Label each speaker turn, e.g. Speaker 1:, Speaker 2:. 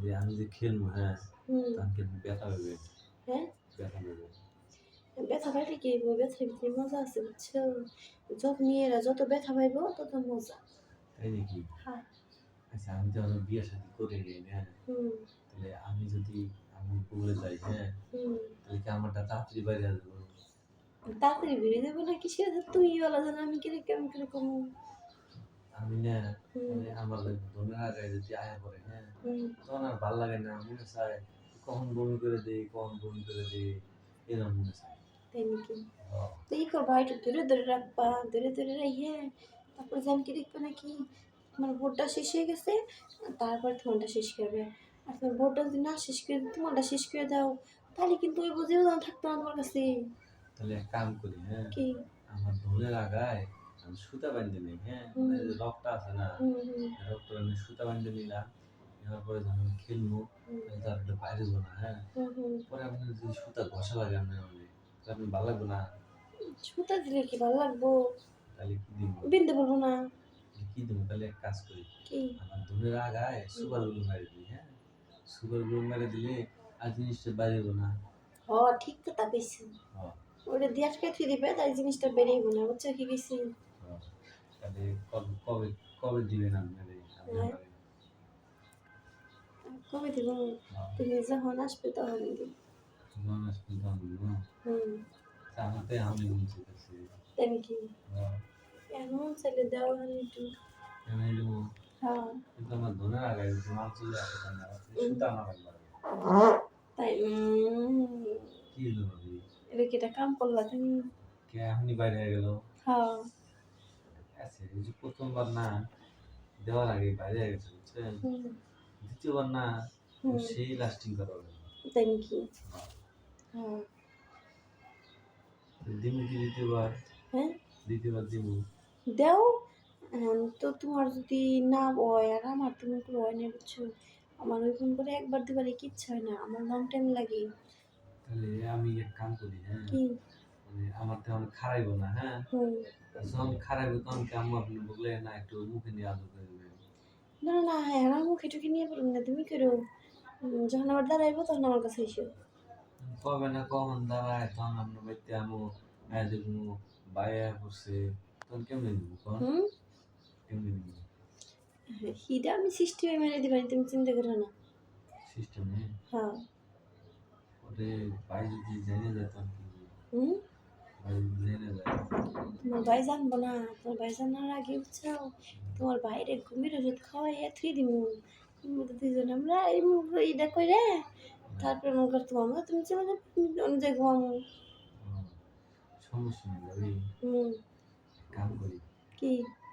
Speaker 1: যে আমি যে খেলবো, হ্যাঁ,
Speaker 2: হুম।
Speaker 1: তখন কিন্তু ব্যথা পাবে,
Speaker 2: হ্যাঁ?
Speaker 1: ব্যথা পাবে।
Speaker 2: ব্যথা পাইলে কি হইব? ব্যথার ভিতরে মজা আছে বুঝছো? মেয়েরা যত ব্যথা পাইব তত মজা।
Speaker 1: তাই নাকি?
Speaker 2: হ্যাঁ।
Speaker 1: আচ্ছা, আমি তো এখনো বিয়ে শাদী করি নাই, হ্যাঁ?
Speaker 2: হুম,
Speaker 1: তাহলে আমি যদি আমি বলে যাই, হ্যাঁ,
Speaker 2: হুম।
Speaker 1: তাহলে কি আমারটা তাড়াতাড়ি বাইরে আসবো?
Speaker 2: তাড়াতাড়ি বেরিয়ে যাবো না কিসের তুই বলা জানো আমি কেমন করে কমু?
Speaker 1: আমি না
Speaker 2: হুম,
Speaker 1: মানে আমার বোনের আগায় যদি আয়া পড়ে, হ্যাঁ,
Speaker 2: হুম।
Speaker 1: তখন আর ভাল লাগে না। মনে চায় কখন বমি করে দেই, কখন বমি করে দেই, এরকম মনে চায়।
Speaker 2: তাই নাকি?
Speaker 1: হ্যাঁ,
Speaker 2: তো ই করবা একটু ধরে রাখবা, ধরে রাইখে তারপরে জ্যামকে দেখবে নাকি তোমার ভোটটা শেষ হয়ে গেছে তারপর তোমারটা শেষ করবে। আর তোমার ভোটটা যদি না শেষ করে তোমারটা শেষ করে দাও তাহলে কিন্তু ওই বুঝেও দাম থাকতো না তোমার কাছে।
Speaker 1: তাহলে এক কাম করি, হ্যাঁ,
Speaker 2: কি?
Speaker 1: আমার বোনের আগায় আমি সুতা বাঁধে নিই, হ্যাঁ,
Speaker 2: হুম,
Speaker 1: মানে যে রগটা আছে না,
Speaker 2: হুম, হুম,
Speaker 1: রগটা আমি সুতা বাঁধে নিলাম। নেওয়ার পরে যখন খেলবো,
Speaker 2: হুম,
Speaker 1: তাহলে তো আর একটু বাইরে যাবো না, হ্যাঁ।
Speaker 2: হুম, হুম।
Speaker 1: পরে আপনার যদি সুতা ঘষা লাগে আপনার মানে, তাহলে আপনার ভালো লাগবে না।
Speaker 2: সুতা দিলে কি ভালো লাগবো?
Speaker 1: তাহলে কি দিব?
Speaker 2: বিনতে পারবো না।
Speaker 1: কি দেবো? তাহলে এক কাজ করি,
Speaker 2: কি?
Speaker 1: আমার বোনের আগায়
Speaker 2: হুম।
Speaker 1: সুপার গ্লু মেরে দিই, হ্যাঁ। সুপার গ্লু মেরে দিলে আর জিনিসটা বাইরে যাবো না।
Speaker 2: হ ঠিক কথা কইছি।
Speaker 1: হ্যাঁ,
Speaker 2: ওটা দিয়ে আটকে থুই দিবে তাই জিনিসটা বেরিয়ে না বুঝছো কি কইছি?
Speaker 1: হ্যাঁ। তাহলে কবে কবে কবে দিবেন আপনারে আপনি
Speaker 2: হ্যাঁ
Speaker 1: আমারে?
Speaker 2: কবে দিব?
Speaker 1: হ্যাঁ,
Speaker 2: তুমি যখন আসবে তখন দিব।
Speaker 1: যখন আসবেন তখন দিব।
Speaker 2: হুম।
Speaker 1: আচ্ছা, আমার তো এমনই মন চাইতেছে।
Speaker 2: তাই নাকি?
Speaker 1: হ্যাঁ,
Speaker 2: এমন চাইলে দাও এখন একটু।
Speaker 1: এমনি দিব।
Speaker 2: হ্যাঁ।
Speaker 1: কিন্তু আমার বোনের আগায় যদি মাল চলে আসে তাহলে আমার
Speaker 2: উম,
Speaker 1: সুতা আনা লাগবে।
Speaker 2: তাই
Speaker 1: কি হলো ভাবি?
Speaker 2: এটা কি একটা কাম করলা তুমি?
Speaker 1: কে এখনই বাইরে হয়ে গেল?
Speaker 2: হ্যাঁ।
Speaker 1: আছে এই যে প্রথমবার না দেওয়ার আগে বাইরে হয়ে গেছে বুঝছেন?
Speaker 2: হুম,
Speaker 1: দ্বিতীয়বার না ও
Speaker 2: হুম।
Speaker 1: সেই লাস্টিং করা হলো।
Speaker 2: তাই নাকি? হ্যাঁ।
Speaker 1: দিমু কি দ্বিতীয়বার?
Speaker 2: হ্যাঁ?
Speaker 1: দ্বিতীয়বার দিমু।
Speaker 2: দাও তো তোমার যদি না হয় আর আমার তুমি করে হয় না বুঝছো? আমার ওই ফোন করে একবার দুবারে কিচ্ছু হয় না আমার লং টাইম লাগে।
Speaker 1: তাহলে আমি এক কাম করি, হ্যাঁ,
Speaker 2: কি?
Speaker 1: মানে আমার তো অনেক খারাইবো না, হ্যাঁ।
Speaker 2: হুম।
Speaker 1: যখন খারাইবো তখন কি আম্মু আপনি বললে না একটু মুখে নিয়ে আদর করে দেবেন?
Speaker 2: না না হ্যাঁ আমার মুখে টুখে নিয়ে বলুন না তুমি করো যখন আবার দাঁড়াইবো তখন আমার কাছে এসো।
Speaker 1: কবে না কখন দাঁড়ায় তখন আপনার বাড়িতে আমু আয়া দেখমু বাইয়া করছে, তখন কেমনে নিবো কন?
Speaker 2: হুম।
Speaker 1: কেমনে নিবো?
Speaker 2: হিটা আমি সিস্টেমে মেরে দিবানি তুমি চিন্তা করো না।
Speaker 1: সিস্টেমে?
Speaker 2: হ্যাঁ।
Speaker 1: ওরে ভাই যদি জেনে যায় তখন কি হবে?
Speaker 2: হুম।
Speaker 1: ভাই যদি জেনে যায়?
Speaker 2: তোমার ভাই জানবো না তোমার ভাই জানার আগে বুঝছো তোমার বাইরে ঘুমের ওষুধ খাওয়াইয়া থুই দিমু দুজন আমরা এইটা করে
Speaker 1: হ্যাঁ,
Speaker 2: তারপরে মনে করতো আমরা তুমি চলে যাবে অন্য জায়গায় ঘুমামু।
Speaker 1: ও, সমস্যা নেই ভাবি,
Speaker 2: হুম।
Speaker 1: কাম করি।
Speaker 2: কি?